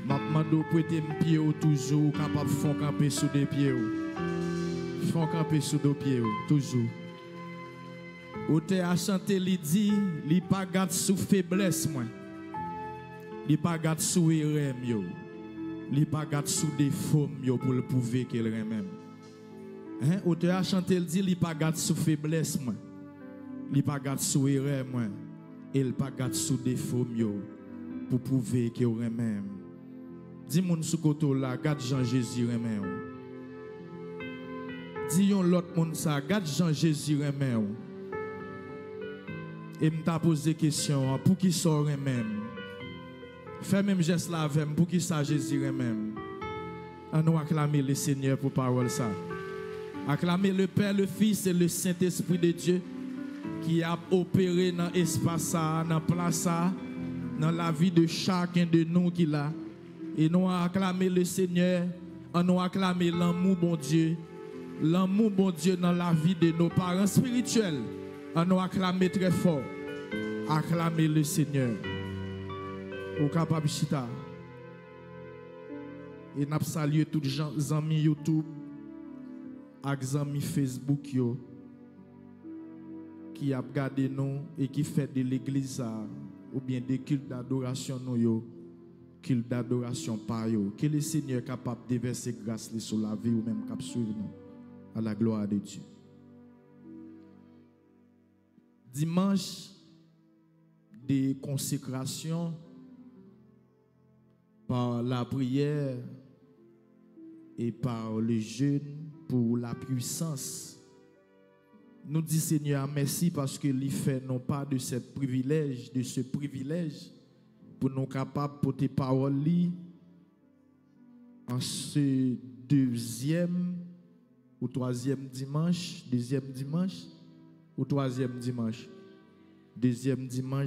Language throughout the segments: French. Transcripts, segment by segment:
m'a demandé prêter mes pieds toujours capable de faire camper sous des pieds. Font camper sous deux pieds toujours. Ou te a chanté li dit, li pas garde sous faiblesse moi. Li pas garde sous erreur yo. Li pas garde sous défaut yo pour le prouver qu'elle même. Hein, ou te a chanté li dit, li pas garde sous faiblesse moi. Li pas garde sous erreur moi. Il pas garde sous défaut yo pour prouver qu'elle même. Dis moun sou koto là, garde Jean Jésus même. Dis yon l'autre moun ça, garde Jean Jésus même. Et m'ta posé question pour qui sort même. Fais même geste là avec pour qui ça Jésus même. On nous acclamer le Seigneur pour parole ça. Acclamer le Père, le Fils et le Saint-Esprit de Dieu qui a opéré dans l'espace ça, dans place ça, dans la vie de chacun de nous qui là. Et nous acclamer le Seigneur, on nous acclamer l'amour bon Dieu dans la vie de nos parents spirituels. On nous acclamer très fort. Acclamer le Seigneur. Au capable chita. Et n'a salué tous les amis YouTube et les amis Facebook yo, qui a regardé nous et qui fait de l'église ou bien des cultes d'adoration nous yo, culte d'adoration par yo. Que le Seigneur est capable de déverser grâce sur la vie ou même cap suivre nous à la gloire de Dieu. Dimanche de consécration par la prière et par le jeûne pour la puissance. Nous disons Seigneur merci parce que lui fait non pas de ce privilège pour nous capables de porter parole en ce deuxième ou troisième dimanche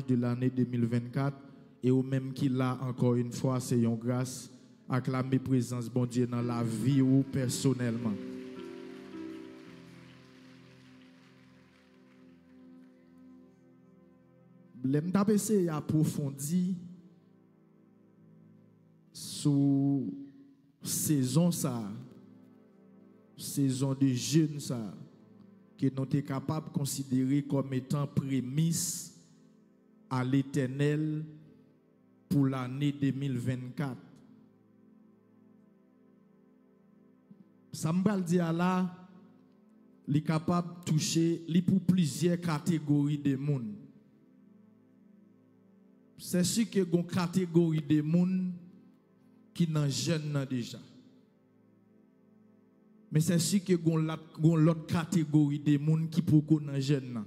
de l'année 2024 et au même qu'il a encore une fois c'est une grâce acclamer présence bon Dieu dans la vie ou personnellement. L'aime d'appeler approfondir sous saison de jeûne ça que nous sommes capables de considérer comme étant prémisse à l'Éternel pour l'année 2024. Ça me dit là, il est capable de toucher pour plusieurs catégories de monde. C'est sûr que y a une catégorie de monde qui n'en jeûne déjà. Mais c'est sûr que y a l'autre catégorie de monde qui peut n'en jeûne.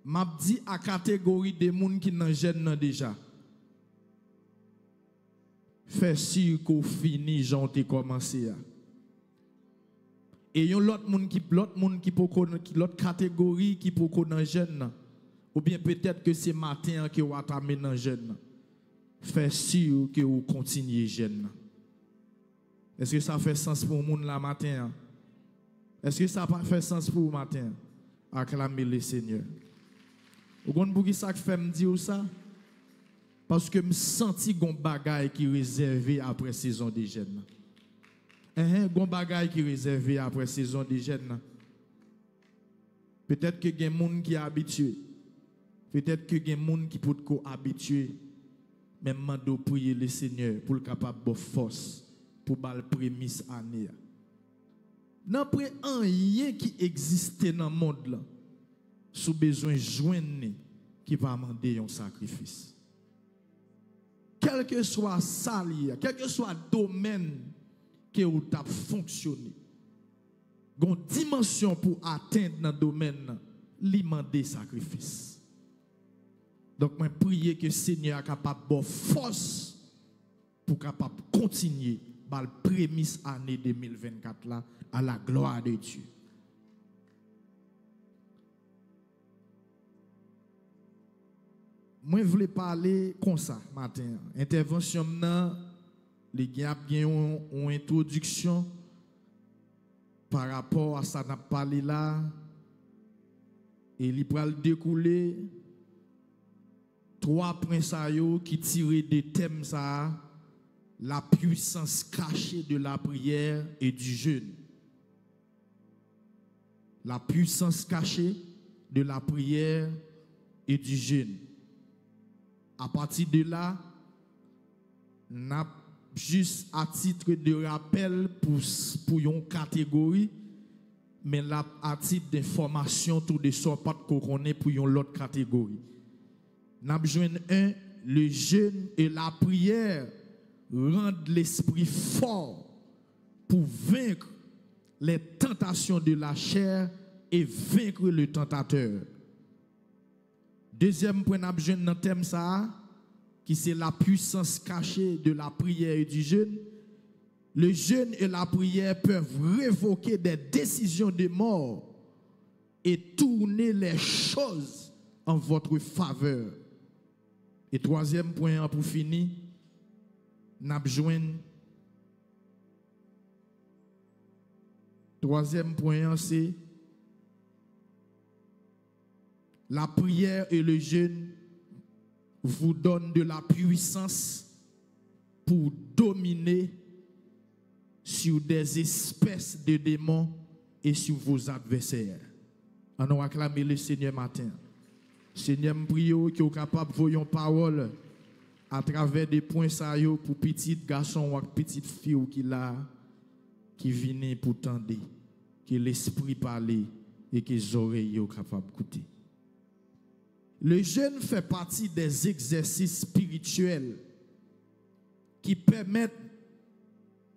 M'a dit à catégorie de monde qui n'en jeûne déjà. Fais sûr qu'on finit j'en t'ai commencé. Et l'autre monde qui l'autre catégorie qui peut n'en jeûne. Ou bien peut-être que c'est matin que vous avez dans jeûne. Fais sûr que vous continuez jeûne. Est-ce que ça fait sens pour vous la matin? Est-ce que ça fait sens pour vous matin? Acclamez le Seigneur. Vous comprenez pour qui ça fait me dire ça? Parce que je sens gon bagaille qui est réservé après saison de jeûne. Gon bagaille qui est réservé après saison de jeûne. Peut-être que y a des gens qui sont habitués. Peut-être que y a des gens qui peuvent être habitués. Mais je prier le Seigneur pour le capable de force pour la prémisse année. N'a pas rien qui existe dans le monde là. Sous besoin de joindre qui va demander un sacrifice. Quel que soit ça, quel que soit le domaine que vous avez fonctionné, il y a une dimension pour atteindre dans le domaine, il demander sacrifice. Donc, je prie que le Seigneur soit capable de force pour capable continuer dans la prémisse année 2024 là, à la gloire de Dieu. Moi, je voulais parler comme ça matin. Intervention maintenant, les gars ont une introduction par rapport à ça n'a parlé là et il va découler trois points ça yo qui tirent des thèmes ça, la puissance cachée de la prière et du jeûne. La puissance cachée de la prière et du jeûne. À partir de là, n'a juste à titre de rappel pour une catégorie, mais là à titre d'information tout de sorte pas qu'on connaît pour une autre catégorie. N'a besoin un, le jeûne et la prière rendent l'esprit fort pour vaincre les tentations de la chair et vaincre le tentateur. Deuxième point, n'a besoin dans thème ça, qui c'est la puissance cachée de la prière et du jeûne. Le jeûne et la prière peuvent révoquer des décisions de mort et tourner les choses en votre faveur. Et troisième point, pour finir, n'a besoin. Troisième point, c'est la prière et le jeûne vous donnent de la puissance pour dominer sur des espèces de démons et sur vos adversaires. On acclamer le Seigneur matin. Seigneur, je prie que vous capable de voir une parole à travers des points sérieux pour petits garçons ou petites filles qui viennent pour tendre, que l'esprit parle et que les oreilles sont capables d'écouter. Le jeûne fait partie des exercices spirituels qui permettent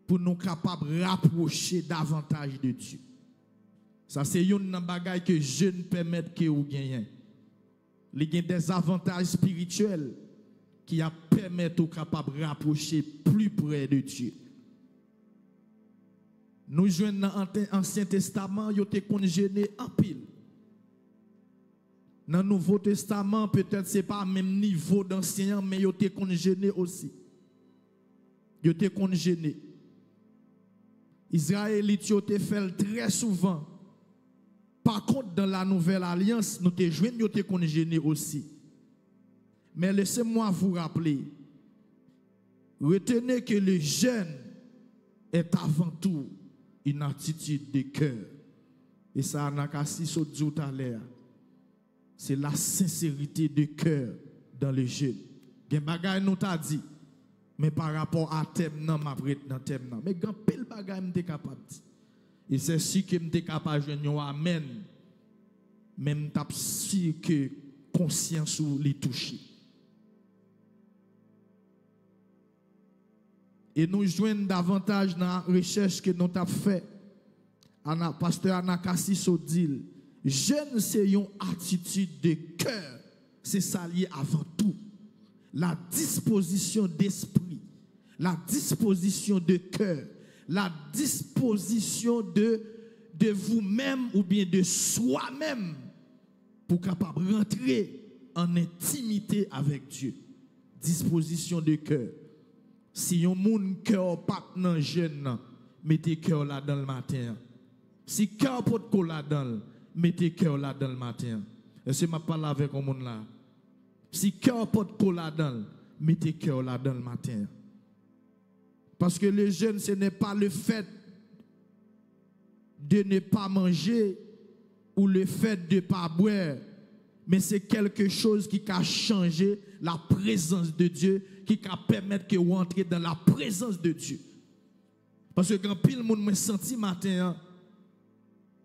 pour nous capables de rapprocher davantage de Dieu. Ça, c'est une bagaille que le jeûne permet que vous gagnez. Il y a des avantages spirituels qui permettent aux capables de rapprocher plus près de Dieu. Nous jouons dans l'Ancien Testament, ils ont jeûné en pile. Dans le Nouveau Testament, peut-être ce n'est pas le même niveau d'enseignant, mais ils ont jeûné aussi. Ils ont jeûné. Israélites ont fait très souvent. Par contre, dans la Nouvelle Alliance, nous avons jeûné aussi. Mais laissez-moi vous rappeler, retenez que le jeûne est avant tout une attitude de cœur. Et ça, on a cassé ce tout à l'heure. C'est la sincérité de cœur dans le jeûne. Gen bagay nous t'a dit, mais par rapport à thème non, m'a prête dans thème non. Mais grand pile bagay m'était capable. Et c'est sûr que m'était capable de dire amen. Même t'as sûr que conscience ou les toucher. Et nous joignons davantage dans la recherche que nous avons fait. Pasteur Anakassiso dit, jeûne c'est une attitude de cœur. C'est ça lié avant tout. La disposition d'esprit, la disposition de cœur, la disposition de vous-même ou bien de soi-même pour capable rentrer en intimité avec Dieu. Disposition de cœur. Si un monde cœur pas dans jeûne, mettez cœur là dans le matin. Si cœur pas de là dans, mettez cœur là dans le matin. Et si je parle avec un monde là. Si cœur pas de là dans, mettez cœur là dans le matin. Parce que le jeûne, ce n'est pas le fait de ne pas manger ou le fait de ne pas boire, mais c'est quelque chose qui a changé la présence de Dieu, qui a permettre que vous entrez dans la présence de Dieu. Parce que quand pile monde me senti matin,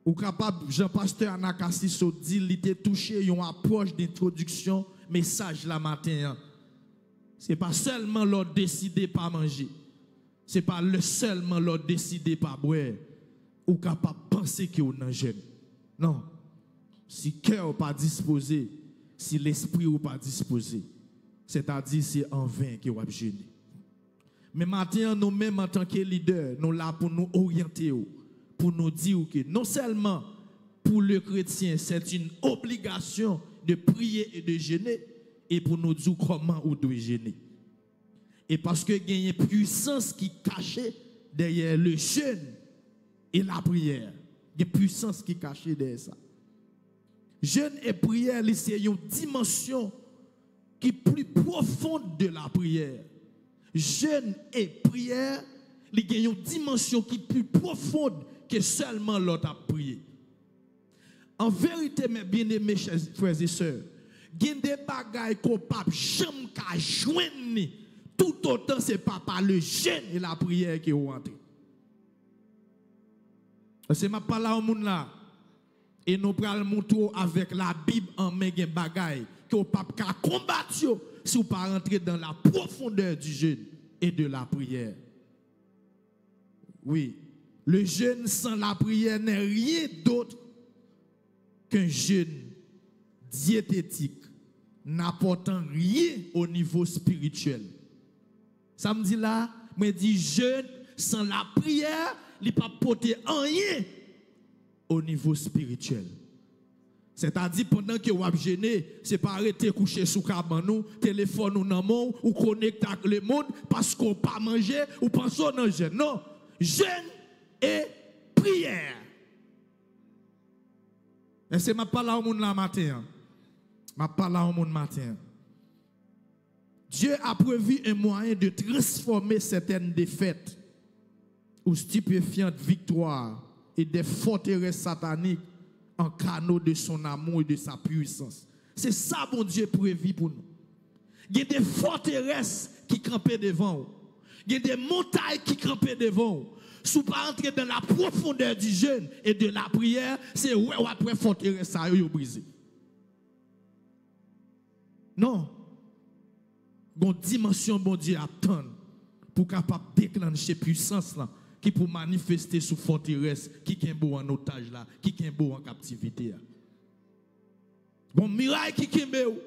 ou capable, Jean-Pasteur Anakassiso dit, il était touché une approche d'introduction, message la matin. Ce n'est pas seulement leur décider pas manger. Ce n'est pas seulement leur décider pas boire. Ou capable de penser que vous n'êtes jeune. Non. Si le cœur n'est pas disposé, si l'esprit n'est pas disposé, c'est-à-dire c'est en vain que vous avez jeûné. Mais maintenant, nous-mêmes en tant que leaders, nous sommes là pour nous orienter, pour nous dire que non seulement pour le chrétien, c'est une obligation de prier et de jeûner, et pour nous dire comment on doit jeûner. Et parce que il y a une puissance qui est cachée derrière le jeûne et la prière. Il y a une puissance qui est cachée derrière ça. Jeûne et prière, c'est une dimension qui est plus profonde de la prière. Jeûne et prière, il y a une dimension qui est plus profonde que seulement l'autre a prié. En vérité, mes bien-aimés frères et sœurs, il y a des bagailles qu'on ne peut jamais joindre. Tout autant, ce n'est pas par le jeûne et la prière qui est rentré. C'est ma parole au monde là. Et nous prenons montrer avec la Bible en main des bagailles que vous ne pouvez pas combattre si vous ne pas rentrer dans la profondeur du jeûne et de la prière. Oui, le jeûne sans la prière n'est rien d'autre qu'un jeûne diététique n'apportant rien au niveau spirituel. Ça me dit là, me dit jeûne sans la prière, il ne peut pas porter rien au niveau spirituel. C'est-à-dire, pendant que vous avez gêné, ce n'est pas arrêter coucher sous cabanou, téléphone ou dans le monde, ou connecter avec le monde, parce qu'on n'a pas mangé, ou pensez dans jeûne. Non, jeûne et prière. Et c'est ma parole au monde là matin. Ma parole au monde matin. Dieu a prévu un moyen de transformer certaines défaites ou stupéfiantes victoires et des forteresses sataniques en canaux de son amour et de sa puissance. C'est ça, mon Dieu, prévu pour nous. Il y a des forteresses qui campaient devant vous. Il y a des montagnes qui campaient devant vous. Si vous ne pas entrer dans la profondeur du jeûne et de la prière, c'est où après forteresse ça vous brisé. Non. Une dimension, bon Dieu, attend pour capable déclencher puissance là, qui pour manifester sous forteresse, qui est beau en otage là, qui est beau en captivité là. Bon miracle qui est beau,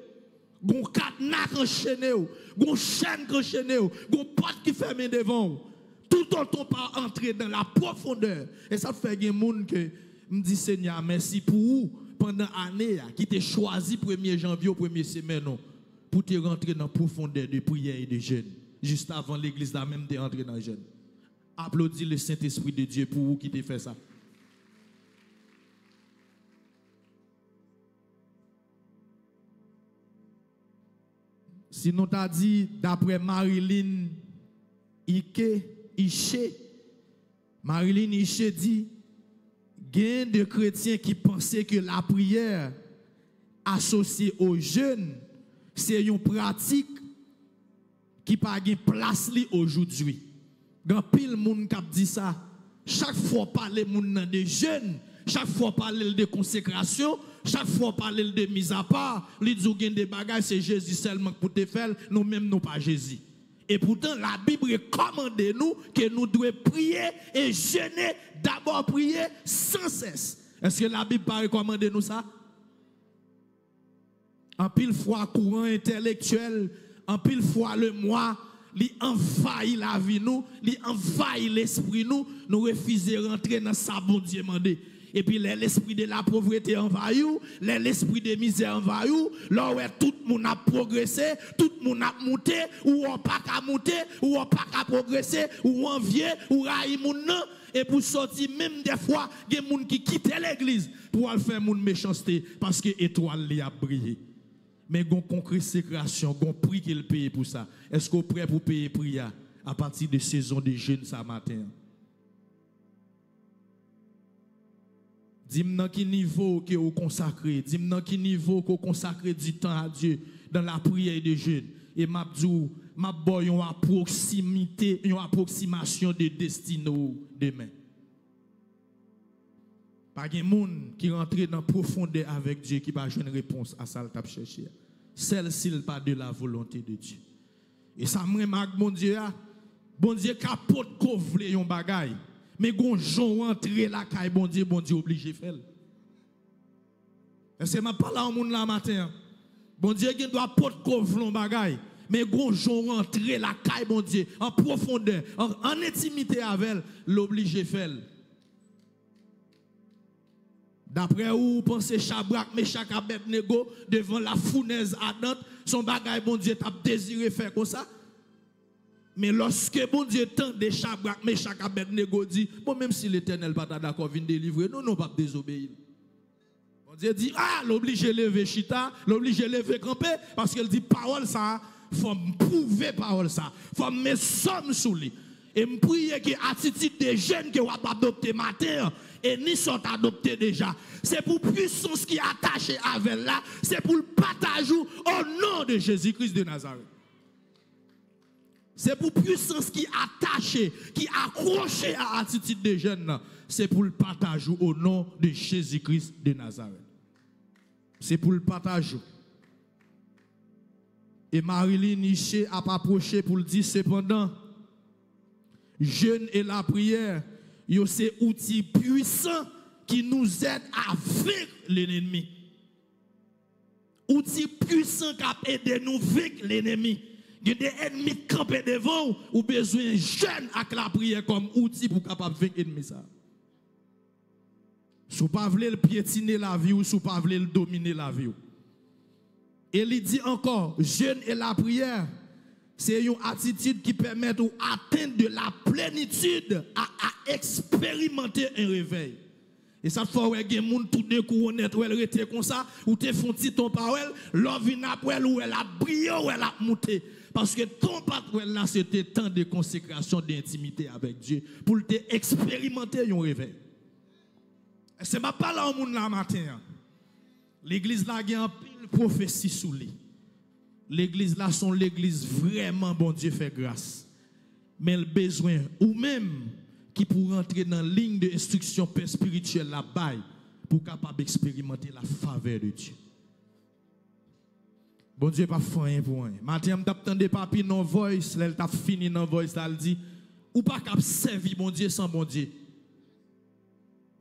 bon cadenas enchaîné, bon chaîne enchaîné, bon porte qui ferme devant. Tout dont on pas entrer dans la profondeur. Et ça fait des gens que me dit Seigneur, merci pour vous pendant l'année qui t'a choisi 1er janvier au 1er semaine pour te rentrer dans la profondeur de prière et de jeûne. Juste avant l'église là même de rentrer dans le jeûne. Applaudis le Saint-Esprit de Dieu pour vous qui t'a fait ça. Sinon t'as dit d'après Marilyn Ishe, Marilyn Ishe dit, il y a de chrétiens qui pensaient que la prière associée au jeûne, c'est une pratique qui n'a pas de place aujourd'hui. Quand pile monde qui dit ça, chaque fois parler de jeûne, chaque fois parler de consécration, chaque fois parler de mise à part, les dit des bagages, c'est Jésus seulement pour te faire, nous-mêmes nous pas Jésus. Et pourtant, la Bible recommande nous que nous devons prier et jeûner, d'abord prier sans cesse. Est-ce que la Bible pas recommande nous ça? En pile fois, courant intellectuel, en pile fois le moi, il envahit la vie nous, il envahit l'esprit nous refusons de rentrer dans sa bon Dieu mandé. Et puis l'esprit de la pauvreté envahit, l'esprit de misère envahit, là où tout le monde a progressé, tout le monde a monté, ou on pas qu'à monter, ou on pas qu'à progresser, ou envier, ou railler mon nom. Et pour sortir, même des fois, il y a des gens qui quittent l'église pour faire mon méchanceté parce que l'étoile a brillé. Mais il y a une consécration, il y a un prix qu'il paye pour ça. Est-ce qu'on est prêt pour payer prix à partir de saison de jeûne ce matin? Dis-moi dans quel niveau que vous consacrez, dis-moi dans quel niveau que vous consacrez du temps à Dieu dans la prière et le jeûne. Et m'a dit, m'a boy une proximité, une approximation de destinée demain. Pas de monde qui rentre dans la profondeur avec Dieu qui va jouer une réponse à ça qu'il cherché. Celle-ci n'est pas de la volonté de Dieu. Et ça me remarque, bon Dieu capote qu'on voulait un bagaille. Mais quand on rentre là, bon Dieu obligé de faire. C'est ma parole au monde là matin. Bon Dieu qui doit porter qu'on bagaille. Mais quand on rentre là, bon Dieu, en profondeur, en intimité avec elle, l'obligé de faire. D'après vous pensez Chabrak, Meshach, Abednego devant la fournaise ardente, son bagaille, bon Dieu, t'a désiré faire comme ça. Mais lorsque bon Dieu tente de Chabrak, Meshach, Abednego dit, bon, même si l'Éternel n'est pas d'accord, vient délivrer, nous, non, pas désobéir. Bon Dieu dit, ah, l'obligé lever chita, l'obligé lever camper, parce qu'elle dit, parole ça, faut me prouver parole ça, faut me somme sous lui. Et me prier que l'attitude des jeunes que vous avez adopté matin, et ni sont adoptés déjà. C'est pour puissance qui est attachée avec là, c'est pour le partage au nom de Jésus-Christ de Nazareth. C'est pour puissance qui est attachée, qui est accrochée à l'attitude des jeunes. C'est pour le partage au nom de Jésus-Christ de Nazareth. C'est pour le partage. Et Marilyn Niché a approché pour le dire cependant, jeûne et la prière, c'est un outil puissant qui nous aide à vaincre l'ennemi. Outil puissant qui aide nous à vaincre l'ennemi. Il y a des ennemis qui campent devant ou besoin jeûne avec la prière comme outil pour capable vaincre l'ennemi ça. Si vous ne voulez pas piétiner la vie ou si vous ne voulez pas dominer la vie. Et il dit encore, jeûne et la prière, c'est une attitude qui permet d'atteindre de la plénitude à expérimenter un réveil. Et ça fait que les gens tout d'un coup honnête ou elle rete comme ça ou te font petit ton parole, l'homme vient après ou elle a brillé ou elle a monté parce que ton parole là c'était temps de consécration d'intimité avec Dieu pour te expérimenter un réveil. C'est pas là au monde là matin. L'église là a un pile prophétie sous lui. L'église là sont l'église vraiment bon Dieu fait grâce. Mais le besoin ou même qui pour entrer dans la ligne d'instruction spirituelle là-bas pour capable d'expérimenter la faveur de Dieu. Bon Dieu pas fait rien pour rien. Matin m't'attendais papi non voice, là t'a fini non voice, elle dit ou pas cap servir bon Dieu sans bon Dieu.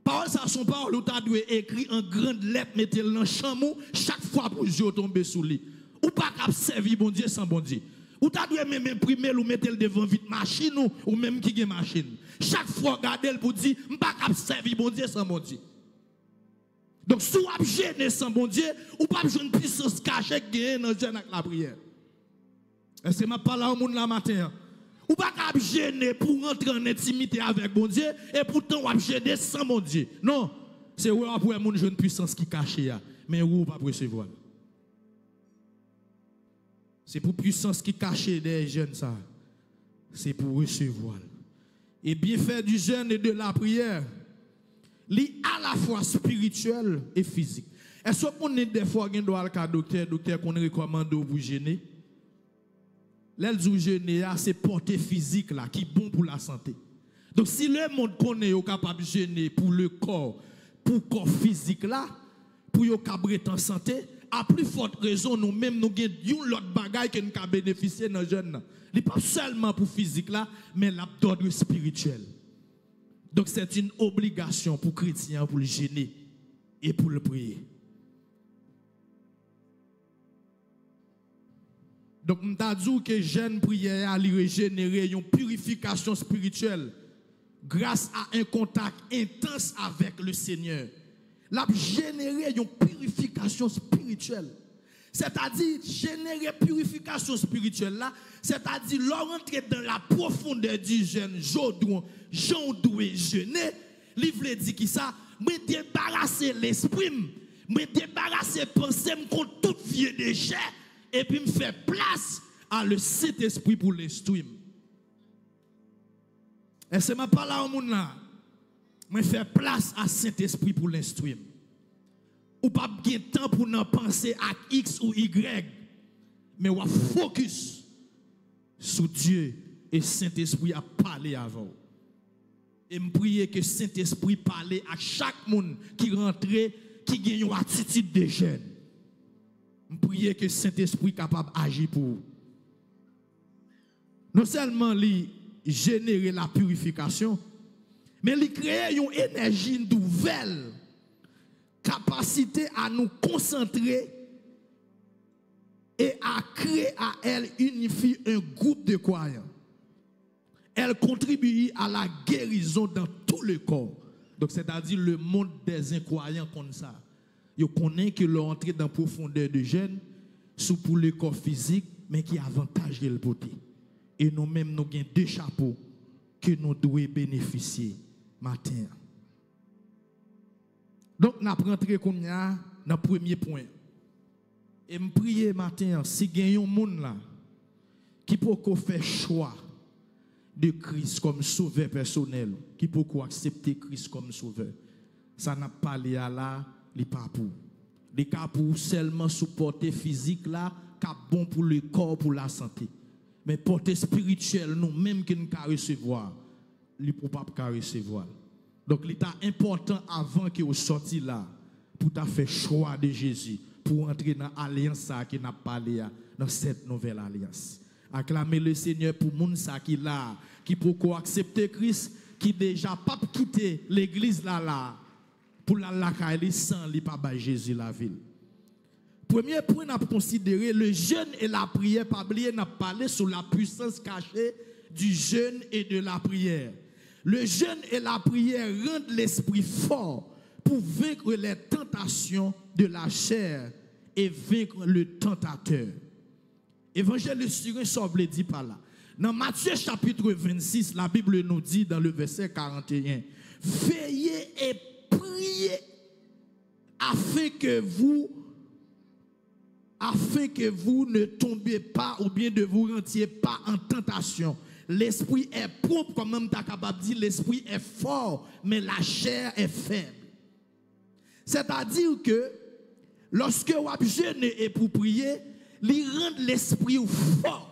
Parole ça son parole ou t'a dû écrit en grande lettre mettez-le dans chamou chaque fois pour Dieu tomber sous lui. Ou pas cap servir bon Dieu sans bon Dieu. Ou t'a dû même imprimer ou mettre le devant vite machine ou même qui gagne machine. Chaque fois regarder pour dire m'pas cap servir bon Dieu sans bon Dieu. Donc si vous gêné sans bon Dieu, ou pas une puissance cachée qui gagne dans jeûne avec la prière. Et c'est ma parole au monde la matin. Ou pas cap gêner pour rentrer en intimité avec bon Dieu et pourtant ou gêner sans bon Dieu. Non, c'est où après mon jeune puissance qui cachée mais où pas recevoir. C'est pour puissance qui cachée des jeunes ça. C'est pour recevoir. Et bien faire du jeûne et de la prière, li à la fois spirituel et physique. Est-ce qu'on est des fois qu'on doit aller docteur qu'on recommande pour jeûner? L'aile du jeûner c'est portée physique là qui est bon pour la santé. Donc si le monde connaît est capable de jeûner pour le corps physique là, pour yo capable être en santé, à plus forte raison nous même nous avons l'autre bagaille que nous avons bénéficié dans le jeûne. Ce n'est pas seulement pour physique là, mais l'ordre spirituel. Donc c'est une obligation pour chrétiens pour le jeûner et pour le prier. Donc nous avons dit que jeûne prière a régénérer une purification spirituelle grâce à un contact intense avec le Seigneur. L'a générer une purification spirituelle. C'est-à-dire générer purification spirituelle là, c'est-à-dire l'entrer dans la profondeur du jeûne, Jean doit jeûner, livre dit qui ça, me débarrasser l'esprit, me débarrasser penser contre toute vieux déchet et puis me faire place à le Saint-Esprit pour l'instruire. Et c'est ma parole au monde là. Me faire place à Saint-Esprit pour l'instruire. Ou pas bien temps pour n'en penser à X ou Y, mais on focus sur Dieu et Saint-Esprit a parlé avant. Et me prier que Saint-Esprit parle à chaque monde qui rentre, qui gagne une attitude de jeune. Me prier que Saint-Esprit capable d'agir pour vous. Non seulement lui générer la purification, mais lui créer une énergie nouvelle. Capacité à nous concentrer et à créer à elle unifier un groupe de croyants. Elle contribue à la guérison dans tout le corps. Donc c'est-à-dire le monde des incroyants comme ça. Ils connaissent que leur entrée dans la profondeur de jeûne, sous pour le corps physique, mais qui avantage le beauté. Et nous-mêmes, nous avons deux chapeaux que nous devons bénéficier matin. Donc, nous avons rentré dans le premier point. Et je prie matin, si il y a un monde là qui peut faire choix de Christ comme sauveur personnel, qui peut accepter Christ comme sauveur, ça n'a pas lié à là, il pas pour. Les cas pour seulement supporter physique là, cap bon pour le corps, pour la santé. Mais porter spirituel, nous même qui nous pouvons recevoir, il ne peut pas recevoir. Donc, il est important avant que vous sortiez là, pour faire choix de Jésus, pour entrer dans l'alliance qui n'a pas lié dans cette nouvelle alliance. Acclamez le Seigneur pour moun sa qui là, qui peut accepter Christ, qui déjà pas quitter l'église là, pour la caille sans li pas ba Jésus la ville. Premier point n'a considéré le jeûne et la prière, pas oublier n'a parlé sur la puissance cachée du jeûne et de la prière. Le jeûne et la prière rendent l'esprit fort pour vaincre les tentations de la chair et vaincre le tentateur. Évangile sur un sobre dit par là. Dans Matthieu chapitre 26, la Bible nous dit dans le verset 41, veillez et priez afin que vous ne tombiez pas ou bien ne vous rendiez pas en tentation. L'esprit est propre, comme même tu es capable de dire, l'esprit est fort, mais la chair est faible. C'est-à-dire que lorsque vous jeûnez et pour prier, il rend l'esprit fort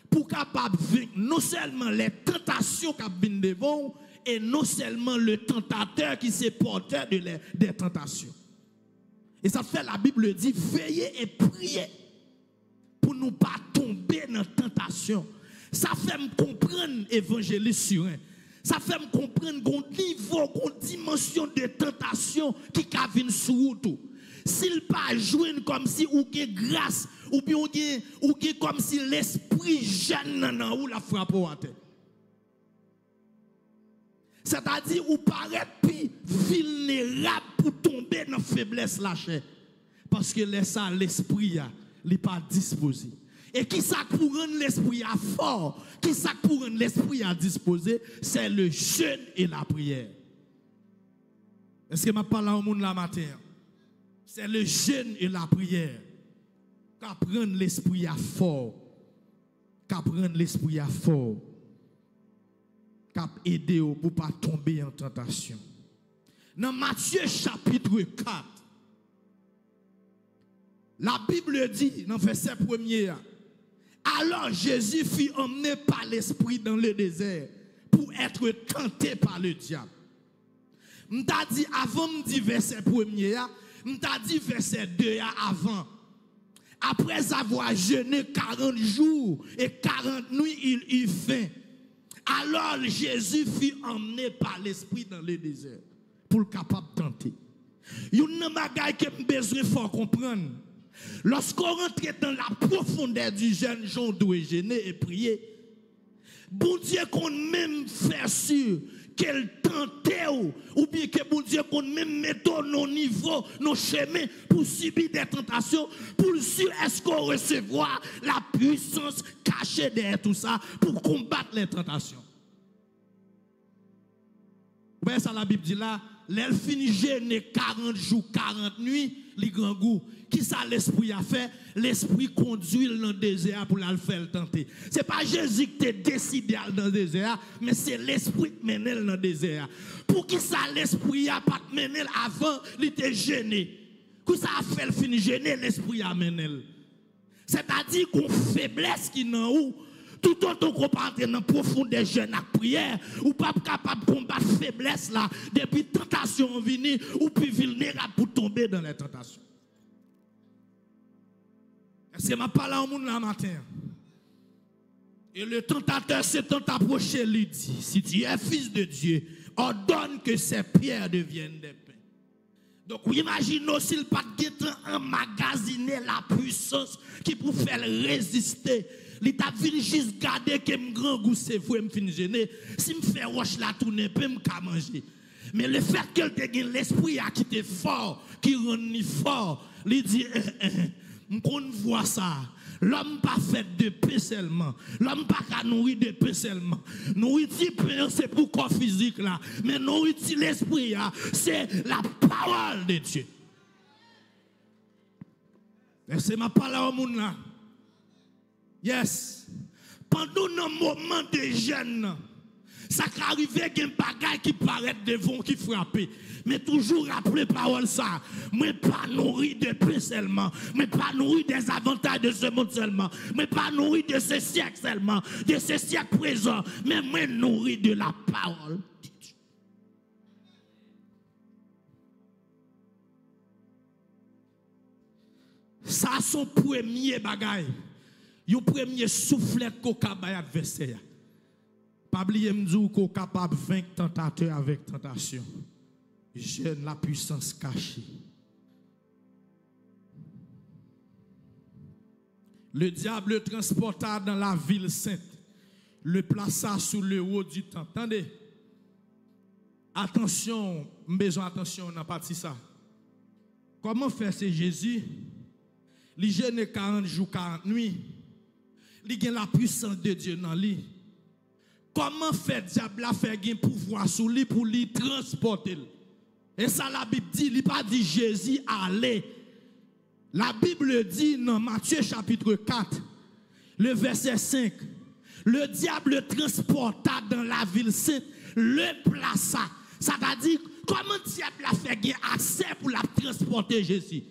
pour capable vaincre non seulement les tentations qui viennent devant et non seulement le tentateur qui s'est porteur des tentations. Et ça fait la Bible dit veillez et priez pour ne pas tomber dans la tentation. Ça fait me comprendre évangéliste sur un. Ça fait me comprendre qu'on niveau, qu'on dimension de tentation qui vient sur tout. S'il pas jouer comme si ou gen grâce ou bien ou comme si l'esprit jeune nan ou la frappe à terre. C'est-à-dire ou paraît plus vulnérable pour tomber dans faiblesse la chair parce que l'esprit n'est pas disposé. Et qui ça pour rendre l'esprit fort, qui ça pour rendre l'esprit disposé, c'est le jeûne et la prière. Est-ce que je parle au monde la matin? C'est le jeûne et la prière qui prennent l'esprit fort, qui prennent l'esprit fort, qui aident pour ne pas tomber en tentation. Dans Matthieu chapitre 4, la Bible dit, dans le verset 1er, alors Jésus fut emmené par l'esprit dans le désert pour être tenté par le diable. M'ta dit avant m'di verset 1er, m'ta dit verset 2 avant. Après avoir jeûné 40 jours et 40 nuits, il eut faim. Alors Jésus fut emmené par l'esprit dans le désert pour le capable de tenter. Une bagaille que j'ai besoin de comprendre. Lorsqu'on rentre dans la profondeur du jeûne, Jean doit jeûner et prier. Bon Dieu qu'on même fait sûr qu'elle tente ou bien que bon Dieu qu'on même mette nos niveaux, nos chemins pour subir des tentations, pour sûr est-ce qu'on recevra la puissance cachée derrière tout ça pour combattre les tentations. Vous voyez ça la Bible dit là, l'elle finit jeûner 40 jours, 40 nuits, les grands goûts. Qui ça l'esprit a fait? L'esprit conduit dans le désert pour la faire tenter. Ce n'est pas Jésus qui t'a décidé dans le désert, mais c'est l'esprit qui mène dans le désert. Pour qui ça l'esprit a pas mené avant, il était gêné. Qui ça a fait le finir gêné, l'esprit a mené. C'est-à-dire qu'on faiblesse qui n'a où. Tout autant qu'on part dans la profondeur jeûne à prière, ou pas capable de combattre faiblesse là, depuis tentation venue, ou plus vulnérable pour tomber dans les tentations. Est-ce que je parle au monde là matin? Et le tentateur s'étant approché, lui dit, si tu es fils de Dieu, ordonne que ces pierres deviennent des pains. Donc, imaginez s'il pas emmagasiner la puissance qui peut faire résister. Il t'a venu juste garder que mon grand goût c'est vous me fin gêner. Si me fait roche la tourner peut me manger. Mais le fait qu'elle te gagne l'esprit a qui était fort, qui rend ni fort, il dit on voit ça. L'homme pas fait de pain seulement. L'homme pas qu'à nourrir de pain seulement. Nourriture pain c'est pour corps physique là, mais nourriture l'esprit c'est la parole de Dieu. C'est ma parole au monde là. Yes. Pendant un moment de jeûne, ça qui arrive, il y a des bagages qui paraissent devant, qui frappent. Mais toujours rappeler parole ça. Mais pas nourrir de pain seulement. Mais pas nourrir des avantages de ce monde seulement. Mais pas nourrir de ce siècle seulement. De ce siècle présent. Mais moi nourrir de la parole de Dieu. Ça, son premier bagage. Le premier soufflet qu'on a adversaire. Pas oublier m'dou qu'on capable de vaincre tentateur avec tentation. Jeûne la puissance cachée. Le diable le transporta dans la ville sainte, le plaça sous le haut du temple. Attendez. Attention, besoin attention dans partie ça. Comment faire c'est Jésus? Il jeûne 40 jours, 40 nuits. Il a la puissance de Dieu dans lui. Comment faire diable a fait un pouvoir sur lui pour lui transporter? Et ça la Bible dit, il n'a pas dit Jésus allez. La Bible dit dans Matthieu chapitre 4, le verset 5, le diable le transporta dans la ville sainte, le plaça. Ça veut dire, comment le diable a fait accès pour la transporter Jésus?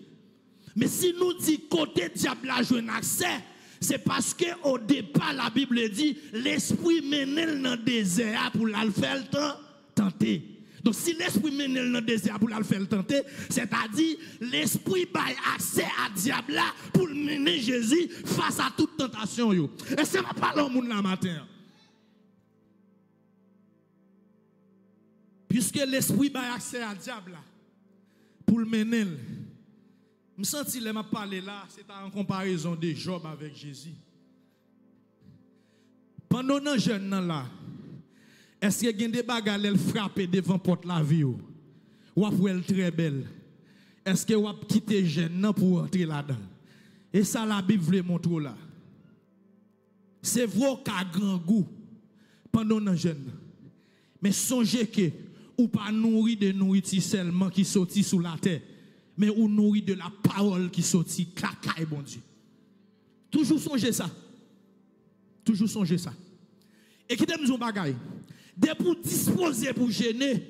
Mais si nous dit côté diable a joué un accès, c'est parce qu'au départ, la Bible dit, l'esprit mène dans le désert pour la faire tenter. Donc si l'esprit mène dans le désert pour la faire tenter, c'est-à-dire l'esprit a accès à diable là pour mener Jésus face à toute tentation. Yo. Et c'est ma parole au monde là matin. Puisque l'esprit a accès à diable là pour le mener. Je me sens que m'a parlé là, c'est en comparaison de Job avec Jésus. Pendant un jeune là, est-ce qu'il y a des bagages qui frappent devant porte la vie ou elle très belle? Est-ce que vous avez quitté jeune pour entrer là-dedans? Et ça la Bible veut montrer là. C'est vrai qu'il y a grand goût pendant un jeune. Mais songez que ou pas nourrir de nourriture seulement qui sortit sous la terre. Mais on nourrit de la parole qui sortit, caca et bon Dieu. Toujours songer ça. Toujours songer ça. Et qui t'aime son bagaille. Dès pour disposer pour gêner,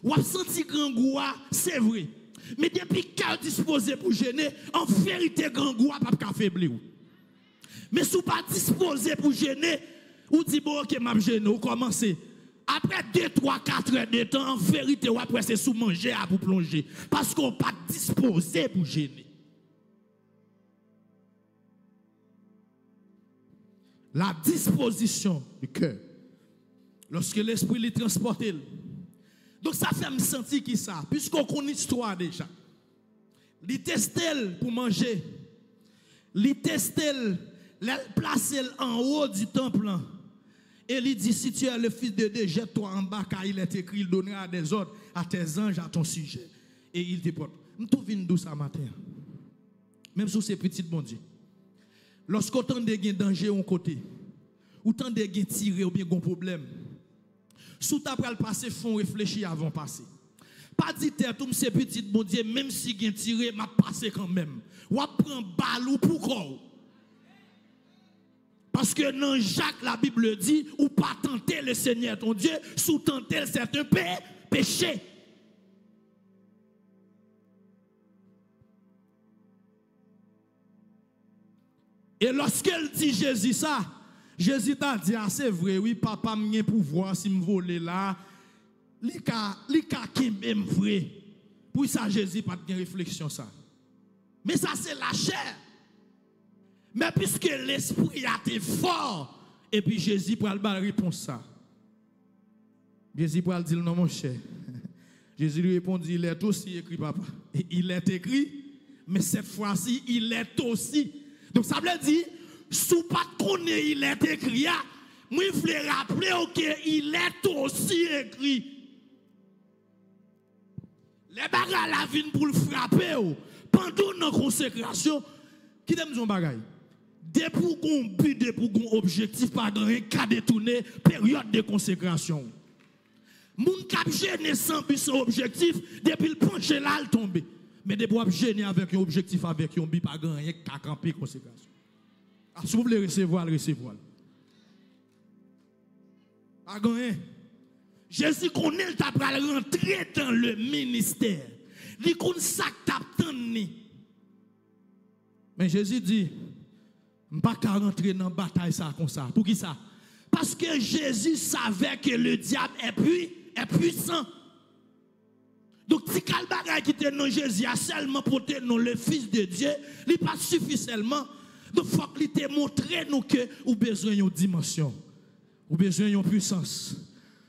ou a senti grand goût, c'est vrai. Mais depuis qu'elle disposé pour gêner, en vérité, grand goût pas qu'à faiblir. Mais si vous pas disposé pour gêner, ou dit bon, ok, m'a gêné, ou commencez. Après 2, 3, 4 heures de temps, en vérité, ou après c'est sous manger à vous plonger. Parce qu'on n'est pas disposé pour gêner. La disposition du cœur. Lorsque l'esprit les transporte. Donc ça fait me sentir qui ça. Puisqu'on connaît l'histoire déjà. Il teste pour manger. Il teste, il place en haut du temple. Et il dit, si tu es le fils de Dieu, jette-toi en bas, car il est écrit, il donnera des ordres à tes anges, à ton sujet. Et il te porte. Nous tout vins douce à matin. Même sous ces petites bon Dieu. Lorsqu'on tente de danger à un côté, ou tente de tirer ou bien un problème, sous ta pral passer, font réfléchir avant de passer. Pas dit tout ces petites bon Dieu, même si gen tiré, m'a passé quand même. Ou prend balle ou pourquoi? Parce que dans Jacques, la Bible dit, ou pas tenter le Seigneur ton Dieu, sous tenter certains péchés. Et lorsqu'elle dit Jésus ça, Jésus t'a dit, ah c'est vrai, oui, papa m'a pouvoir si me voler là, li ka qui même vrai. Pour ça, Jésus pas de réflexion ça. Mais ça c'est la chair. Mais puisque l'esprit a été fort, et puis Jésus pour le répondre ça. Jésus pour dire non mon cher. Jésus lui répondit, il est aussi écrit papa. Et il est écrit, mais cette fois-ci il est aussi. Donc ça veut dire, sous pas connaître il est écrit, moi je voulais rappeler qu'il est aussi écrit. Les bagages la vie pour le frapper pendant notre consécration, qui t'aime son bagage? Dès pour qu'on but, dès pour qu'on objectif, pas grand cas détourné, période de consécration. Moun kap gêné sans but, sans objectif, depuis le penché là, il tombe. Mais dès pour gêner avec un objectif, avec un but, pas grand cas camper consécration. Si vous voulez recevoir, le recevoir. Pas grand. Jésus connaît, il t'a rentrer dans le ministère. Il connaît ça que t'as tenu. Mais Jésus dit, je ne peux pas rentrer dans la bataille ça comme ça. Pour qui ça? Parce que Jésus savait que le diable est puissant. Donc, si quel bagage qui était non Jésus a seulement pour non le Fils de Dieu, il n'est pas suffisamment. Donc, il faut qu'il te montre nous que vous avez besoin d'une dimension, vous avez besoin d'une puissance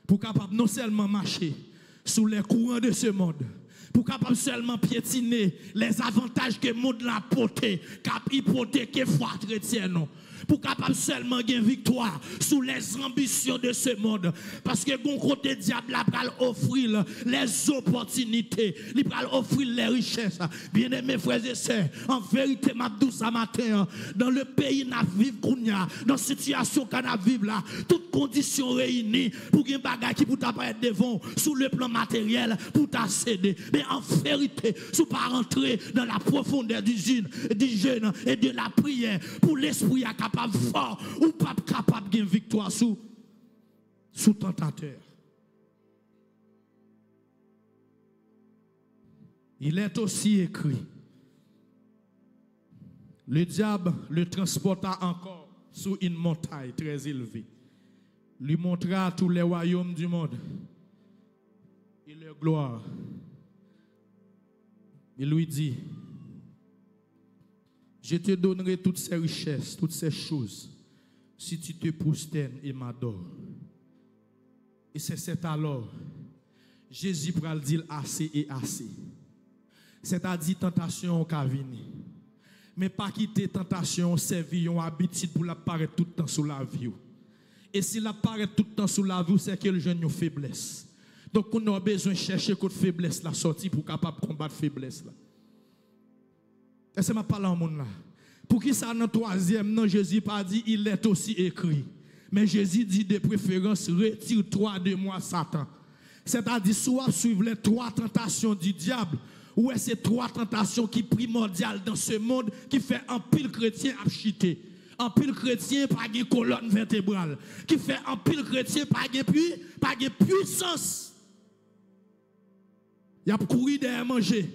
pour capable non seulement marcher sous les courants de ce monde, pour capable seulement piétiner les avantages que le monde l'a porté, cap hypothéquer foi chrétienne, pour capable seulement gagner victoire sous les ambitions de ce monde. Parce que bon côté diable a pral offrir les opportunités, il pral offrir les richesses. Bien aimés frères et sœurs, en vérité m'a dit ce matin, dans le pays n'a vivre kounya, dans la situation qu'on a vivre là, toutes conditions réunies pour qu'il y ait un bagage qui pour t'apparaître devant sous le plan matériel pour t'accéder. Mais en vérité, si pas rentrer dans la profondeur du jeûne et de la prière pour l'esprit à capable fort ou pas capable de gagner victoire sous tentateur. Il est aussi écrit, le diable le transporta encore sous une montagne très élevée, lui montra tous les royaumes du monde et leur gloire. Il lui dit, je te donnerai toutes ces richesses, toutes ces choses, si tu te prosternes et m'adores. Et c'est alors, Jésus pral dire assez et assez. C'est-à-dire tentation qu'a vini. Mais pas quitter tentation, servir une habitude pour l'apparaître tout le temps sous la vie. Et si l'apparaît tout le temps sous la vie, c'est que le jeune a une faiblesse. Donc on a besoin de chercher cette faiblesse la sortie pour capable combattre faiblesse là. Et c'est ma parole en monde là. Pour qui ça dans le troisième, non, Jésus pas dit, il est aussi écrit. Mais Jésus dit de préférence, retire-toi de moi, Satan. C'est-à-dire, soit suivre les trois tentations du diable, ou est ces trois tentations qui sont primordiales dans ce monde, qui fait un pile chrétien à chuter. Un pile chrétien par une colonne vertébrale. Qui fait un pile chrétien par une puissance. Il y a couru derrière manger.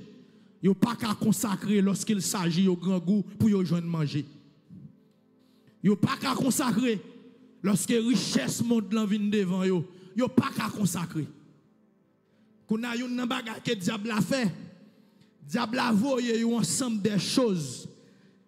Il n'y a pas qu'à consacrer lorsqu'il s'agit au grand goût pour y rejoindre manger. Il n'y a pas qu'à consacrer lorsque richesse monte l'envie devant eux. Il n'y a pas qu'à consacrer. Qu'on a une bagarre que le diable a fait. Le diable a voyé un ensemble des choses.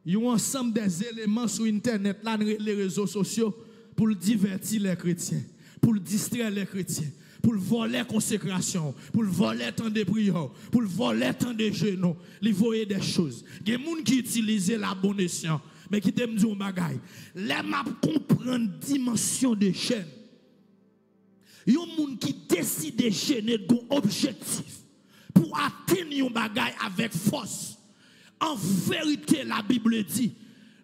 Il y a un ensemble des éléments sur Internet, là, les réseaux sociaux, pour divertir les chrétiens, pour distraire les chrétiens, pour voler consécration, pour voler temps de prière, pour voler temps de jeûne. Il voyait des choses. Il y a des gens qui utilisent la bonne escient, mais qui t'aiment dire un bagaille. Les maps comprennent dimension de chaîne. Il y a des gens qui décident de gêner d'un objectif pour atteindre un bagaille avec force. En vérité, la Bible dit,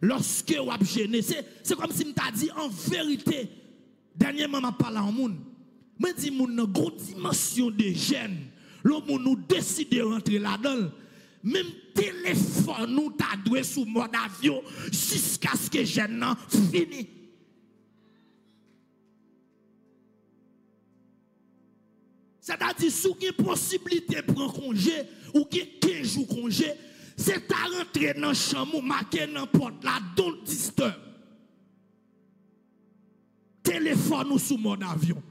lorsque vous avez gêné, c'est comme si je t'ai dit, en vérité, dernièrement, je parle à un monde. Je dis, il y a une grande dimension de gêne. L'homme nous décide de rentrer là-dedans. Même téléphone, nous t'adoué sous mode avion jusqu'à ce que gêne finisse. C'est-à-dire, si vous avez une possibilité de prendre congé, ou 15 jours congé, c'est à rentrer dans la chambre, marquer n'importe la don't disturb. Téléphone ou sous mon avion.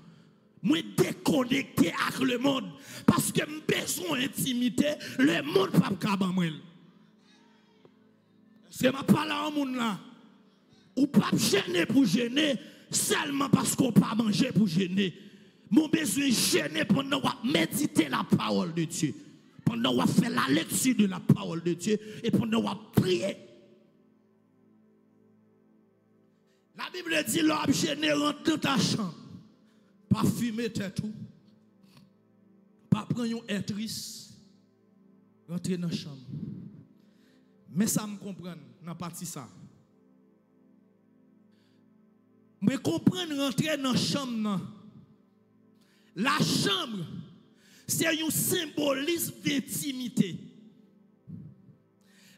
Moi déconnecté avec le monde. Parce que j'ai besoin d'intimité, le monde ne peut pas me faire. C'est ma parole au monde là. Ou pas gêner pour gêner, seulement parce qu'on ne peut pas manger pour gêner. Mon besoin de gêner pendant qu'on méditer la parole de Dieu. Pendant qu'on fait la lecture de la parole de Dieu et pendant qu'on prie. La Bible dit l'homme gêné rentre dans ta chambre. Pas fumer tête tout. Pas prendre une air triste. Rentrer dans la chambre. Mais ça me comprend dans la partie ça. Je comprends rentrer dans la chambre. La chambre, c'est un symbolisme d'intimité.